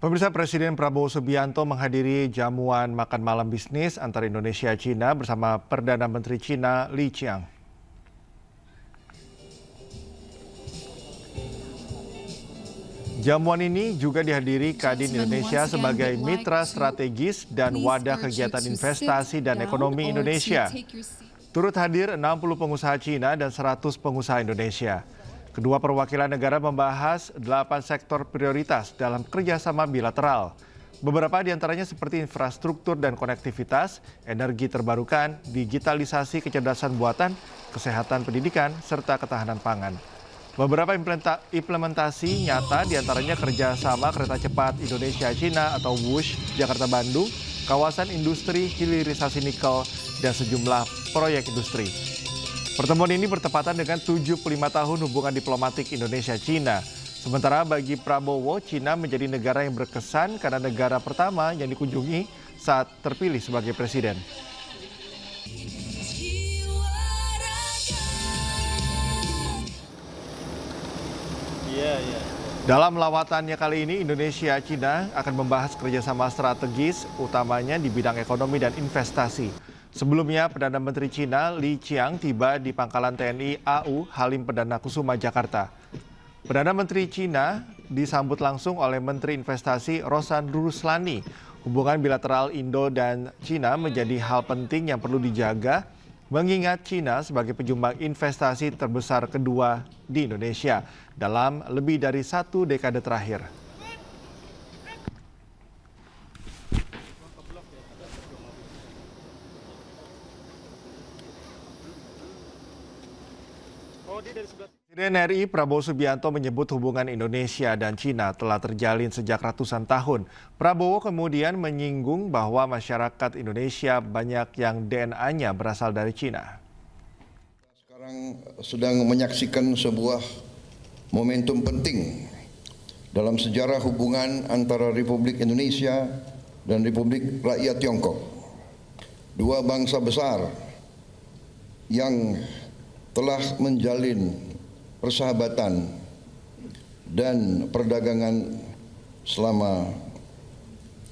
Pemirsa, Presiden Prabowo Subianto menghadiri jamuan makan malam bisnis antara Indonesia dan Cina bersama Perdana Menteri Cina Li Qiang. Jamuan ini juga dihadiri Kadin Indonesia sebagai mitra strategis dan wadah kegiatan investasi dan ekonomi Indonesia. Turut hadir 60 pengusaha Cina dan 100 pengusaha Indonesia. Kedua perwakilan negara membahas 8 sektor prioritas dalam kerjasama bilateral. Beberapa di antaranya seperti infrastruktur dan konektivitas, energi terbarukan, digitalisasi kecerdasan buatan, kesehatan pendidikan, serta ketahanan pangan. Beberapa implementasi nyata diantaranya kerjasama kereta cepat Indonesia-Cina atau WUSH Jakarta-Bandung, kawasan industri hilirisasi nikel, dan sejumlah proyek industri. Pertemuan ini bertepatan dengan 75 tahun hubungan diplomatik Indonesia-Cina. Sementara bagi Prabowo, Cina menjadi negara yang berkesan karena negara pertama yang dikunjungi saat terpilih sebagai presiden. Dalam lawatannya kali ini, Indonesia-Cina akan membahas kerjasama strategis, utamanya di bidang ekonomi dan investasi. Sebelumnya, Perdana Menteri Cina Li Qiang tiba di Pangkalan TNI AU Halim Perdana Kusuma, Jakarta. Perdana Menteri Cina disambut langsung oleh Menteri Investasi Rosan Ruslani. Hubungan bilateral Indo dan Cina menjadi hal penting yang perlu dijaga, mengingat Cina sebagai penyumbang investasi terbesar kedua di Indonesia dalam lebih dari 1 dekade terakhir. Presiden RI Prabowo Subianto menyebut hubungan Indonesia dan Cina telah terjalin sejak ratusan tahun. Prabowo kemudian menyinggung bahwa masyarakat Indonesia banyak yang DNA-nya berasal dari Cina. Sekarang sedang menyaksikan sebuah momentum penting dalam sejarah hubungan antara Republik Indonesia dan Republik Rakyat Tiongkok. Dua bangsa besar yang telah menjalin persahabatan dan perdagangan selama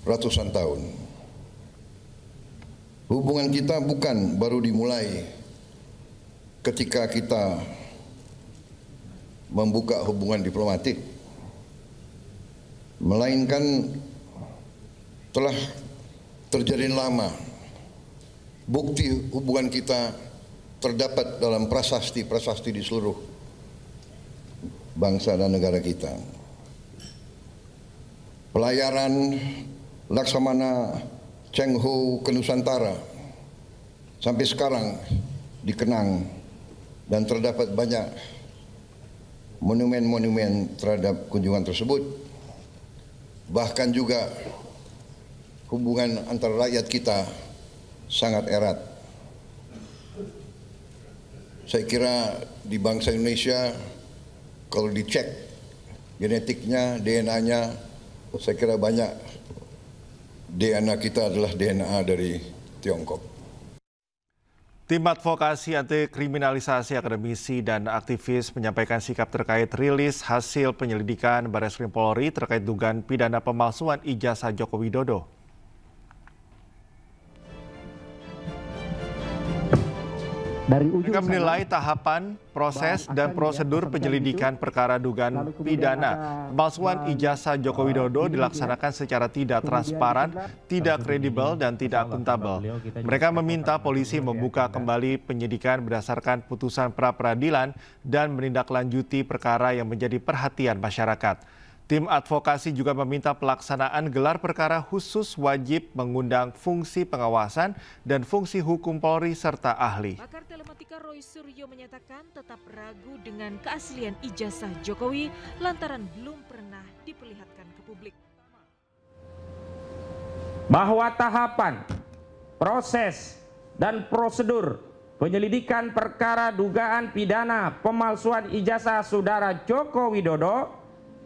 ratusan tahun. Hubungan kita bukan baru dimulai ketika kita membuka hubungan diplomatik, melainkan telah terjalin lama. Bukti hubungan kita terdapat dalam prasasti-prasasti di seluruh bangsa dan negara kita. Pelayaran Laksamana Cheng Ho ke Nusantara sampai sekarang dikenang dan terdapat banyak monumen-monumen terhadap kunjungan tersebut. Bahkan juga hubungan antara rakyat kita sangat erat. Saya kira di bangsa Indonesia kalau dicek genetiknya, DNA-nya, saya kira banyak DNA kita adalah DNA dari Tiongkok. Tim advokasi anti kriminalisasi akademisi dan aktivis menyampaikan sikap terkait rilis hasil penyelidikan Barreskrim Polri terkait dugaan pidana pemalsuan ijazah Joko Widodo. Mereka menilai tahapan, proses, dan prosedur penyelidikan perkara dugaan pidana pemalsuan ijazah Joko Widodo dilaksanakan secara tidak transparan, tidak kredibel, dan tidak akuntabel. Mereka meminta polisi membuka kembali penyidikan berdasarkan putusan pra-peradilan dan menindaklanjuti perkara yang menjadi perhatian masyarakat. Tim advokasi juga meminta pelaksanaan gelar perkara khusus wajib mengundang fungsi pengawasan dan fungsi hukum Polri serta ahli. Pakar telematika Roy Suryo menyatakan tetap ragu dengan keaslian ijazah Jokowi lantaran belum pernah diperlihatkan ke publik. Bahwa tahapan, proses, dan prosedur penyelidikan perkara dugaan pidana pemalsuan ijazah saudara Joko Widodo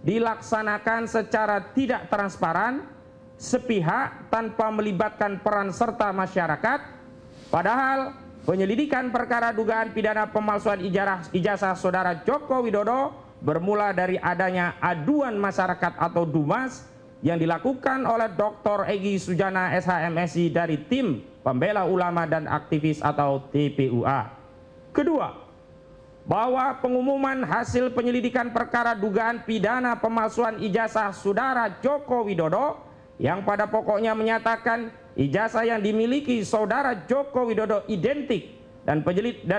dilaksanakan secara tidak transparan, sepihak, tanpa melibatkan peran serta masyarakat. Padahal penyelidikan perkara dugaan pidana pemalsuan ijazah saudara Joko Widodo bermula dari adanya aduan masyarakat atau DUMAS yang dilakukan oleh Dr. Egy Sujana SHMSI dari tim pembela ulama dan aktivis atau TPUA. Kedua, bahwa pengumuman hasil penyelidikan perkara dugaan pidana pemalsuan ijazah saudara Joko Widodo yang pada pokoknya menyatakan ijazah yang dimiliki saudara Joko Widodo identik dan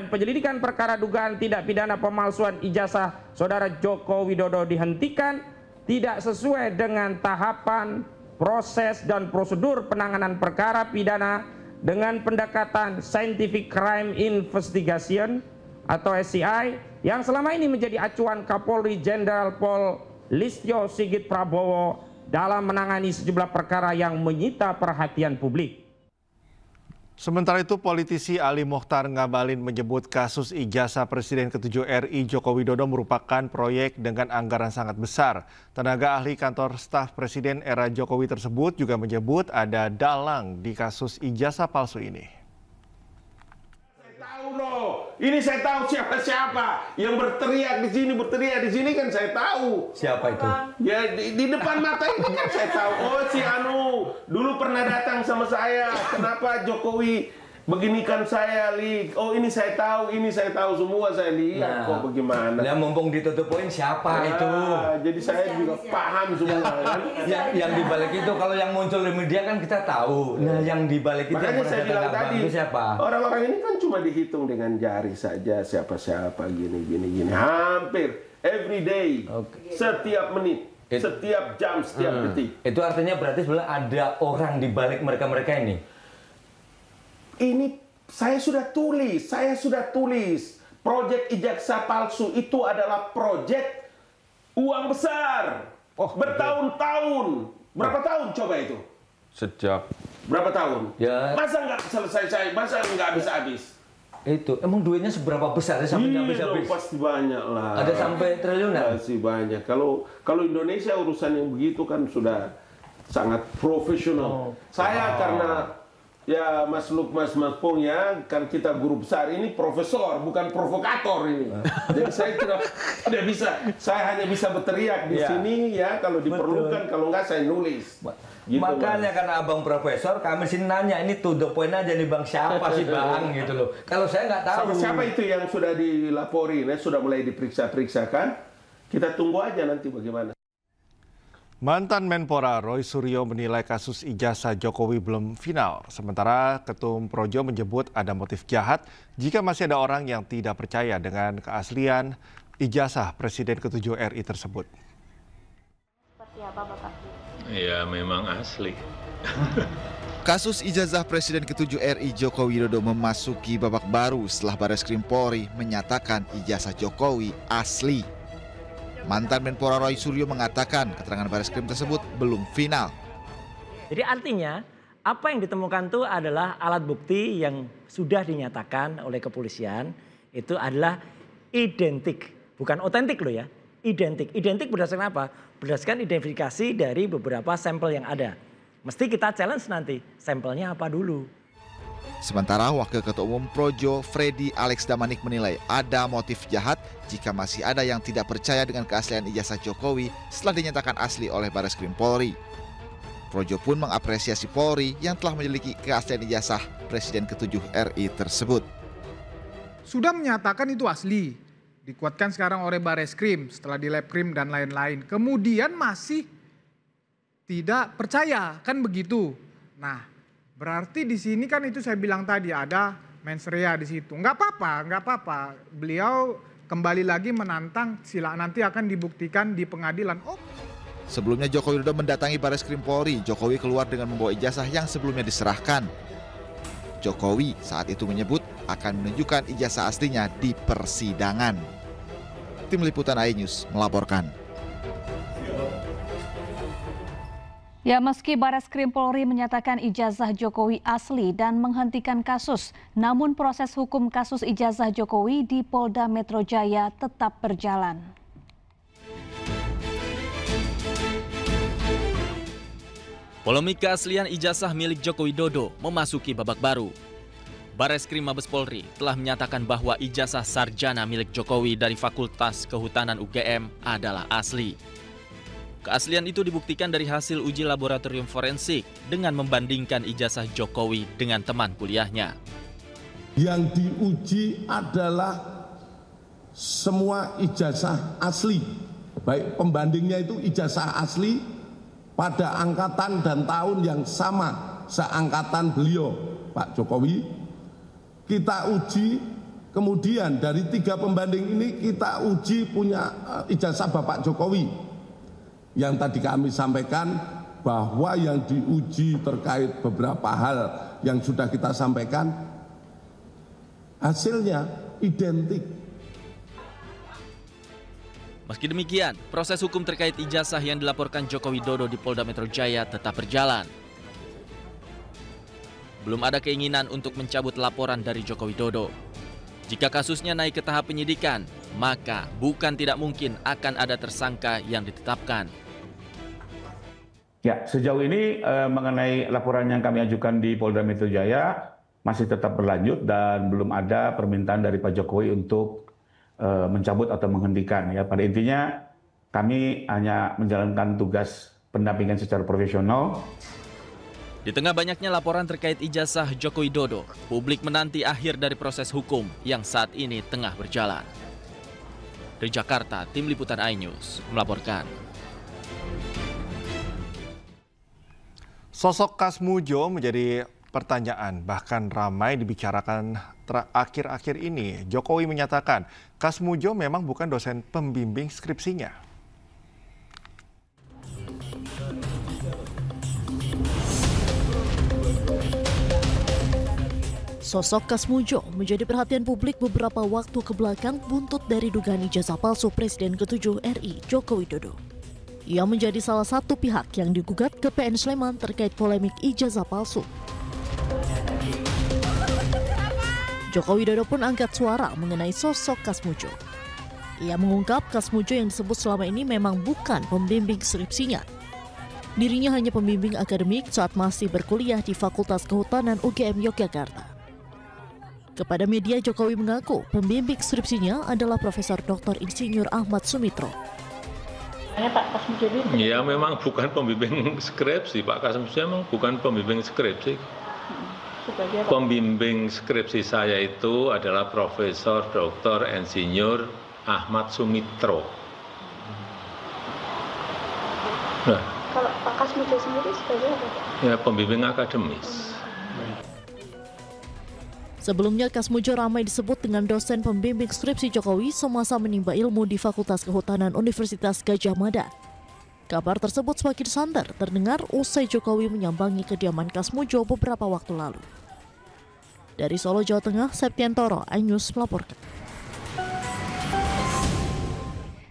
penyelidikan perkara dugaan tidak pidana pemalsuan ijazah saudara Joko Widodo dihentikan tidak sesuai dengan tahapan, proses, dan prosedur penanganan perkara pidana dengan pendekatan Scientific Crime Investigation atau SCI yang selama ini menjadi acuan Kapolri Jenderal Pol Listio Sigit Prabowo dalam menangani sejumlah perkara yang menyita perhatian publik. Sementara itu, politisi Ali Mokhtar Ngabalin menyebut kasus ijazah Presiden ke-7 RI Joko Widodo merupakan proyek dengan anggaran sangat besar. Tenaga ahli kantor staf Presiden era Jokowi tersebut juga menyebut ada dalang di kasus ijazah palsu ini. Ini saya tahu siapa yang berteriak di sini kan saya tahu. Siapa itu? Ya di depan mata ini kan saya tahu. Oh si Anu dulu pernah datang sama saya. Kenapa Jokowi beginikan saya, Li? Oh ini saya tahu semua saya lihat. Kok bagaimana? Yang mumpung ditutup poin siapa itu? Jadi saya juga paham semua kan. Yang dibalik itu kalau yang muncul di media kan kita tahu. Nah yang dibalik itu makanya saya bilang tadi itu siapa? Orang-orang ini kan cuma dihitung dengan jari saja siapa gini. Hampir every day, setiap menit, setiap jam, setiap detik. Itu artinya berarti sebenarnya ada orang di balik mereka ini. Ini saya sudah tulis. Proyek ijazah palsu itu adalah proyek uang besar. Bertahun-tahun. Berapa tahun coba itu? Sejak berapa tahun? Ya. Masa nggak selesai? Masa nggak habis-habis? Itu emang duitnya seberapa besar ya sampai habis-habis? Pasti banyak lah. Ada sampai triliunan? Pasti banyak. Kalau Indonesia urusan yang begitu kan sudah sangat profesional. Saya karena ya Mas Pong ya, kan kita guru besar ini profesor, bukan provokator ini. Jadi saya tidak bisa, saya hanya bisa berteriak di sini ya kalau diperlukan, kalau enggak saya nulis. Gitu, makanya Mas. karena abang profesor, kami sini nanya ini to the point aja nih bang, siapa sih bang gitu loh. Kalau saya nggak tahu. Siapa itu yang sudah dilaporin, sudah mulai diperiksa kan? Kita tunggu aja nanti bagaimana. Mantan Menpora Roy Suryo menilai kasus ijazah Jokowi belum final. Sementara Ketum Projo menyebut ada motif jahat jika masih ada orang yang tidak percaya dengan keaslian ijazah Presiden ke-7 RI tersebut. Seperti apa Bapak? Ya memang asli. Kasus ijazah Presiden ke-7 RI Joko Widodo memasuki babak baru setelah Bareskrim Polri menyatakan ijazah Jokowi asli. Mantan Menpora Roy Suryo mengatakan keterangan Bareskrim tersebut belum final. Jadi artinya apa yang ditemukan itu adalah alat bukti yang sudah dinyatakan oleh kepolisian itu adalah identik, bukan otentik loh ya, identik. Identik berdasarkan apa? Berdasarkan identifikasi dari beberapa sampel yang ada. Mesti kita challenge nanti, sampelnya apa dulu. Sementara Wakil Ketua Umum Projo, Freddy Alex Damanik menilai ada motif jahat jika masih ada yang tidak percaya dengan keaslian ijazah Jokowi setelah dinyatakan asli oleh Bareskrim Polri. Projo pun mengapresiasi Polri yang telah menyelidiki keaslian ijazah Presiden ke-7 RI tersebut. Sudah menyatakan itu asli, dikuatkan sekarang oleh Bareskrim setelah di Labkrim dan lain-lain. Kemudian masih tidak percaya, kan begitu. Nah, berarti di sini kan itu saya bilang tadi ada mens rea di situ. Nggak apa-apa. Beliau kembali lagi menantang, nanti akan dibuktikan di pengadilan. Sebelumnya Joko Widodo mendatangi Bareskrim Polri. Jokowi keluar dengan membawa ijazah yang sebelumnya diserahkan. Jokowi saat itu menyebut akan menunjukkan ijazah aslinya di persidangan. Tim Liputan iNews melaporkan. Ya, meski Bareskrim Polri menyatakan ijazah Jokowi asli dan menghentikan kasus, namun proses hukum kasus ijazah Jokowi di Polda Metro Jaya tetap berjalan. Polemik keaslian ijazah milik Joko Widodo memasuki babak baru. Bareskrim Mabes Polri telah menyatakan bahwa ijazah sarjana milik Jokowi dari Fakultas Kehutanan UGM adalah asli. Keaslian itu dibuktikan dari hasil uji laboratorium forensik dengan membandingkan ijazah Jokowi dengan teman kuliahnya. Yang diuji adalah semua ijazah asli, baik pembandingnya itu ijazah asli pada angkatan dan tahun yang sama seangkatan beliau, Pak Jokowi. Kita uji, kemudian dari 3 pembanding ini kita uji punya ijazah Bapak Jokowi. Yang tadi kami sampaikan bahwa yang diuji terkait beberapa hal yang sudah kita sampaikan, hasilnya identik. Meski demikian, proses hukum terkait ijazah yang dilaporkan Joko Widodo di Polda Metro Jaya tetap berjalan. Belum ada keinginan untuk mencabut laporan dari Joko Widodo. Jika kasusnya naik ke tahap penyidikan, maka bukan tidak mungkin akan ada tersangka yang ditetapkan. Ya, sejauh ini mengenai laporan yang kami ajukan di Polda Metro Jaya masih tetap berlanjut dan belum ada permintaan dari Pak Jokowi untuk mencabut atau menghentikan. Ya, pada intinya kami hanya menjalankan tugas pendampingan secara profesional. Di tengah banyaknya laporan terkait ijazah Joko Widodo, publik menanti akhir dari proses hukum yang saat ini tengah berjalan. Dari Jakarta, Tim Liputan iNews melaporkan. Sosok Kasmujo menjadi pertanyaan, bahkan ramai dibicarakan akhir-akhir ini. Jokowi menyatakan Kasmujo memang bukan dosen pembimbing skripsinya. Sosok Kasmujo menjadi perhatian publik beberapa waktu kebelakang buntut dari dugaan ijazah palsu Presiden ke-7 RI Joko Widodo. Ia menjadi salah satu pihak yang digugat ke PN Sleman terkait polemik ijazah palsu. Joko Widodo pun angkat suara mengenai sosok Kasmujo. Ia mengungkap Kasmujo yang disebut selama ini memang bukan pembimbing skripsinya. Dirinya hanya pembimbing akademik saat masih berkuliah di Fakultas Kehutanan UGM Yogyakarta. Kepada media, Jokowi mengaku pembimbing skripsinya adalah Profesor Dr. Insinyur Ahmad Sumitro. Pak Kasmujo itu? Ya memang bukan pembimbing skripsi, Pak Kasmujo memang bukan pembimbing skripsi. Pembimbing skripsi saya itu adalah Profesor Dr. Insinyur Ahmad Sumitro. Nah, kalau Pak Kasmujo sendiri sebagai apa? Ya pembimbing akademis. Sebelumnya Kasmujo ramai disebut dengan dosen pembimbing skripsi Jokowi semasa menimba ilmu di Fakultas Kehutanan Universitas Gadjah Mada. Kabar tersebut semakin santer terdengar usai Jokowi menyambangi kediaman Kasmujo beberapa waktu lalu. Dari Solo, Jawa Tengah, Septiantoro, iNews melaporkan.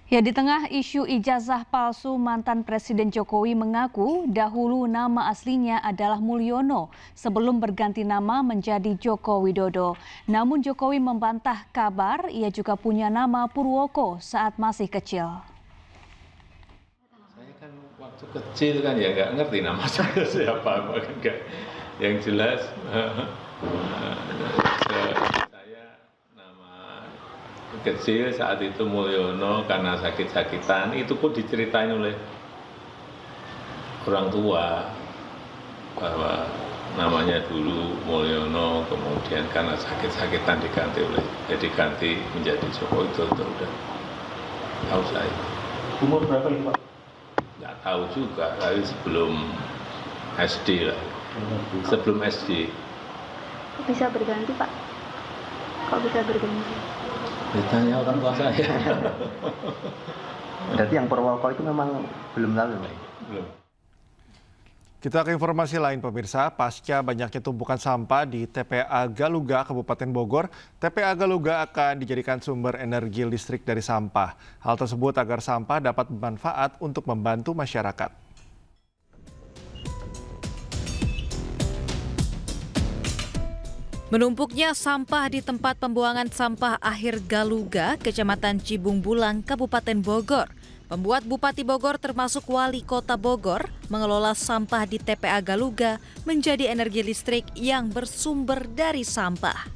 Ya, di tengah isu ijazah palsu, mantan Presiden Jokowi mengaku dahulu nama aslinya adalah Mulyono sebelum berganti nama menjadi Joko Widodo. Namun Jokowi membantah kabar ia juga punya nama Purwoko saat masih kecil. Saya kan waktu kecil kan ya nggak ngerti nama saya siapa, yang jelas kecil saat itu Mulyono karena sakit-sakitan, itu pun diceritain oleh orang tua bahwa namanya dulu Mulyono, kemudian karena sakit-sakitan diganti menjadi Joko Widodo. Udah tahu saya. Umur berapa ini Pak? Nggak tahu juga, tapi sebelum SD lah. Sebelum SD. Kok bisa berganti Pak? Kok bisa berganti? Ditanya orang tua saya. Berarti yang Purwoko itu memang belum tahu, Pak? Belum. Kita ke informasi lain pemirsa, pasca banyaknya tumpukan sampah di TPA Galuga, Kabupaten Bogor, TPA Galuga akan dijadikan sumber energi listrik dari sampah. Hal tersebut agar sampah dapat bermanfaat untuk membantu masyarakat. Menumpuknya sampah di tempat pembuangan sampah akhir Galuga, Kecamatan Cibung Bulang, Kabupaten Bogor, membuat Bupati Bogor termasuk Wali Kota Bogor mengelola sampah di TPA Galuga menjadi energi listrik yang bersumber dari sampah.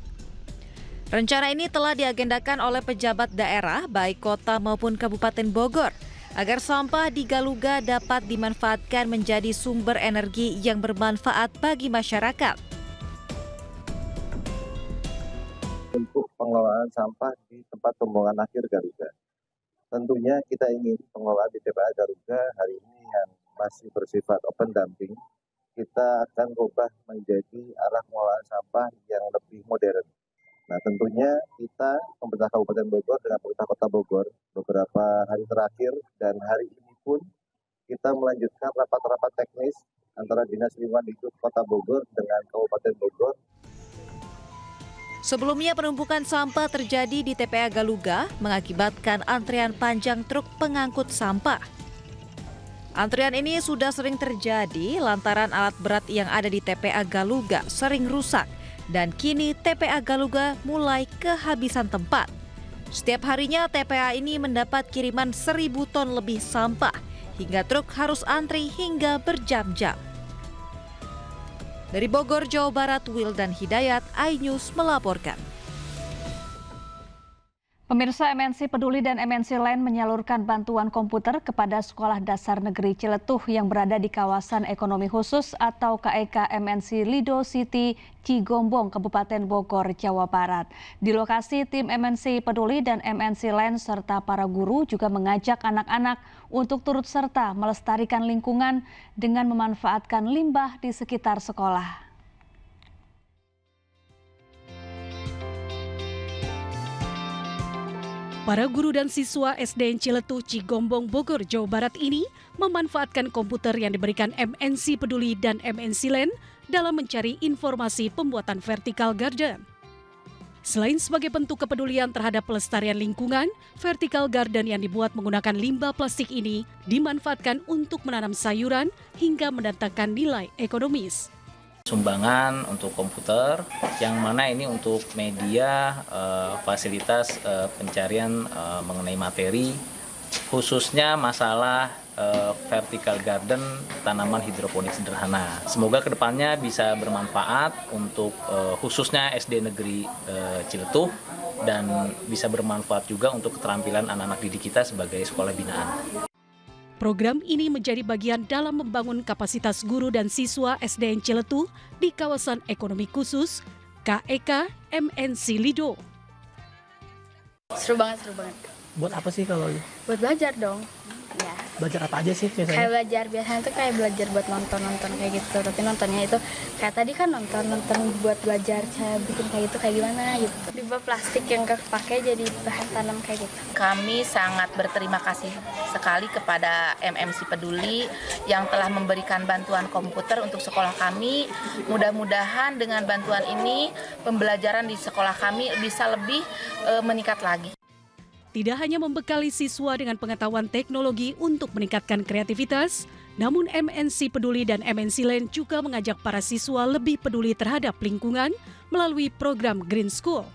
Rencana ini telah diagendakan oleh pejabat daerah baik kota maupun Kabupaten Bogor agar sampah di Galuga dapat dimanfaatkan menjadi sumber energi yang bermanfaat bagi masyarakat. Untuk pengelolaan sampah di tempat pembuangan akhir Garuga. Tentunya kita ingin pengelolaan di TPA Garuga hari ini yang masih bersifat open dumping, kita akan ubah menjadi arah pengelolaan sampah yang lebih modern. Nah tentunya kita, pemerintah Kabupaten Bogor dengan pemerintah Kota Bogor, beberapa hari terakhir dan hari ini pun kita melanjutkan rapat-rapat teknis antara Dinas Lingkungan Hidup Kota Bogor dengan Kabupaten Bogor. Sebelumnya penumpukan sampah terjadi di TPA Galuga mengakibatkan antrean panjang truk pengangkut sampah. Antrian ini sudah sering terjadi lantaran alat berat yang ada di TPA Galuga sering rusak. Dan kini TPA Galuga mulai kehabisan tempat. Setiap harinya TPA ini mendapat kiriman 1.000 ton lebih sampah, hingga truk harus antri hingga berjam-jam. Dari Bogor, Jawa Barat, Wildan Hidayat, iNews melaporkan. Pemirsa, MNC Peduli dan MNC Land menyalurkan bantuan komputer kepada Sekolah Dasar Negeri Ciletuh yang berada di kawasan ekonomi khusus atau KEK MNC Lido City, Cigombong, Kabupaten Bogor, Jawa Barat. Di lokasi, tim MNC Peduli dan MNC Land serta para guru juga mengajak anak-anak untuk turut serta melestarikan lingkungan dengan memanfaatkan limbah di sekitar sekolah. Para guru dan siswa SDN Ciletuh, Cigombong, Bogor, Jawa Barat ini memanfaatkan komputer yang diberikan MNC Peduli dan MNC Land dalam mencari informasi pembuatan vertical garden. Selain sebagai bentuk kepedulian terhadap pelestarian lingkungan, vertical garden yang dibuat menggunakan limbah plastik ini dimanfaatkan untuk menanam sayuran hingga mendatangkan nilai ekonomis. Sumbangan untuk komputer yang mana ini untuk media fasilitas pencarian mengenai materi khususnya masalah vertical garden tanaman hidroponik sederhana. Semoga kedepannya bisa bermanfaat untuk khususnya SD Negeri Ciletuh dan bisa bermanfaat juga untuk keterampilan anak-anak didik kita sebagai sekolah binaan. Program ini menjadi bagian dalam membangun kapasitas guru dan siswa SDN Ciletuh di kawasan ekonomi khusus KEK MNC Lido. Seru banget. Buat apa sih kalau? Buat belajar dong. Ya. Belajar apa aja sih biasanya? Kayak belajar, biasanya tuh kayak belajar buat nonton kayak gitu. Tapi nontonnya itu kayak tadi kan nonton buat belajar cara bikin kayak gitu kayak gimana gitu. Limbah plastik yang kepake jadi bahan tanam kayak gitu. Kami sangat berterima kasih sekali kepada MNC Peduli yang telah memberikan bantuan komputer untuk sekolah kami. Mudah-mudahan dengan bantuan ini pembelajaran di sekolah kami bisa lebih meningkat lagi. Tidak hanya membekali siswa dengan pengetahuan teknologi untuk meningkatkan kreativitas, namun MNC Peduli dan MNC Land juga mengajak para siswa lebih peduli terhadap lingkungan melalui program Green School.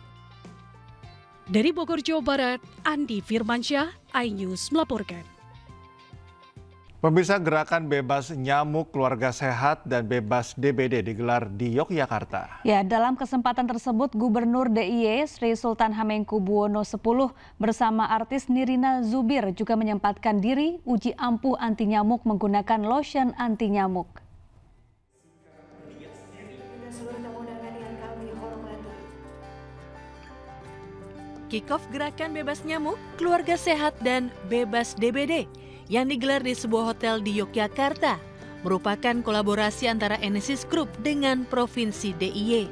Dari Bogor, Jawa Barat, Andi Firmansyah, iNews melaporkan. Pemirsa, gerakan bebas nyamuk keluarga sehat dan bebas DBD digelar di Yogyakarta. Ya, dalam kesempatan tersebut Gubernur DIY Sri Sultan Hamengkubuwono X bersama artis Nirina Zubir juga menyempatkan diri uji ampuh anti nyamuk menggunakan lotion anti nyamuk. Kick-off gerakan bebas nyamuk, keluarga sehat dan bebas DBD yang digelar di sebuah hotel di Yogyakarta merupakan kolaborasi antara Enesis Group dengan Provinsi DIY.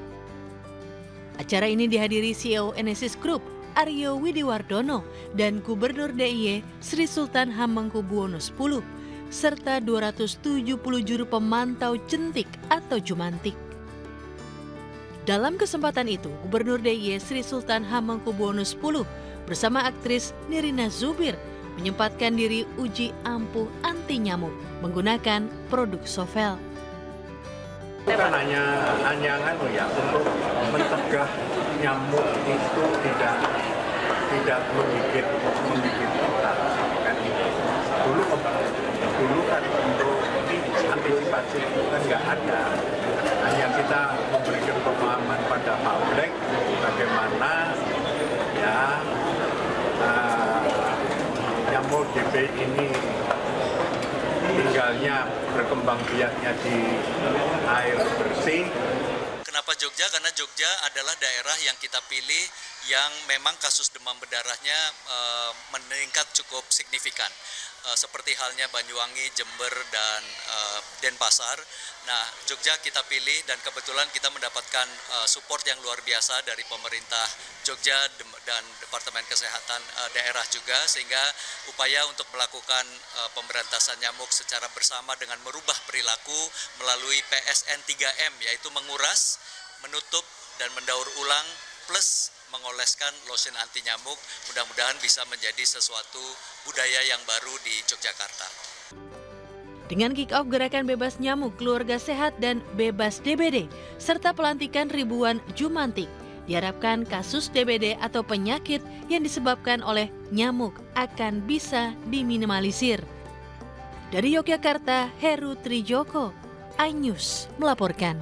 Acara ini dihadiri CEO Enesis Group, Aryo Widiwardono, dan Gubernur DIY Sri Sultan Hamengkubuwono X, serta 270 juru pemantau jentik atau jumantik. Dalam kesempatan itu, Gubernur DIY Sri Sultan Hamengkubuwono X bersama aktris Nirina Zubir menyempatkan diri uji ampuh anti nyamuk menggunakan produk Sovel. Bukan hanya untuk mencegah nyamuk itu tidak menggigit kita kan. Dulu kan untuk antisipasi itu kan nggak ada. Hanya kita memberikan pemahaman pada publik bagaimana ya nyamuk DB ini misalnya berkembang biaknya di air bersih. Kenapa Jogja? Karena Jogja adalah daerah yang kita pilih yang memang kasus demam berdarahnya meningkat cukup signifikan. Seperti halnya Banyuwangi, Jember, dan Denpasar. Nah, Jogja kita pilih dan kebetulan kita mendapatkan support yang luar biasa dari pemerintah Jogja dan Departemen Kesehatan daerah juga, sehingga upaya untuk melakukan pemberantasan nyamuk secara bersama dengan merubah perilaku melalui PSN 3M, yaitu menguras, menutup, dan mendaur ulang, plus mengoleskan lotion anti nyamuk. Mudah-mudahan bisa menjadi sesuatu budaya yang baru di Yogyakarta. Dengan kick-off gerakan bebas nyamuk, keluarga sehat, dan bebas DBD, serta pelantikan ribuan jumantik, diharapkan kasus DBD atau penyakit yang disebabkan oleh nyamuk akan bisa diminimalisir. Dari Yogyakarta, Heru Trijoko, iNews melaporkan.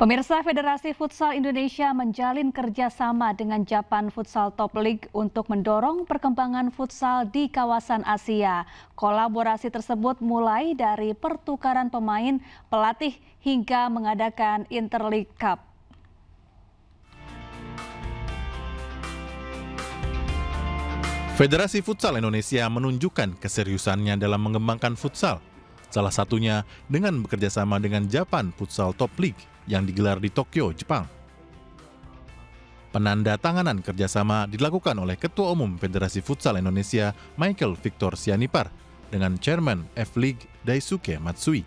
Pemirsa, Federasi Futsal Indonesia menjalin kerjasama dengan Japan Futsal Top League untuk mendorong perkembangan futsal di kawasan Asia. Kolaborasi tersebut mulai dari pertukaran pemain, pelatih, hingga mengadakan Interleague Cup. Federasi Futsal Indonesia menunjukkan keseriusannya dalam mengembangkan futsal. Salah satunya dengan bekerjasama dengan Japan Futsal Top League yang digelar di Tokyo, Jepang. Penandatanganan kerjasama dilakukan oleh Ketua Umum Federasi Futsal Indonesia, Michael Victor Sianipar, dengan Chairman F-League Daisuke Matsui.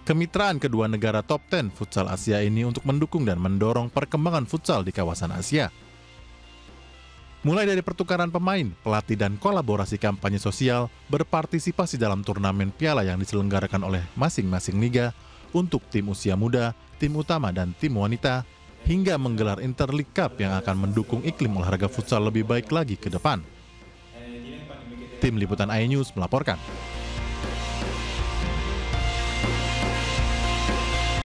Kemitraan kedua negara top 10 futsal Asia ini untuk mendukung dan mendorong perkembangan futsal di kawasan Asia. Mulai dari pertukaran pemain, pelatih, dan kolaborasi kampanye sosial, berpartisipasi dalam turnamen piala yang diselenggarakan oleh masing-masing liga, untuk tim usia muda, tim utama, dan tim wanita, hingga menggelar Interleague Cup yang akan mendukung iklim olahraga futsal lebih baik lagi ke depan. Tim Liputan iNews melaporkan.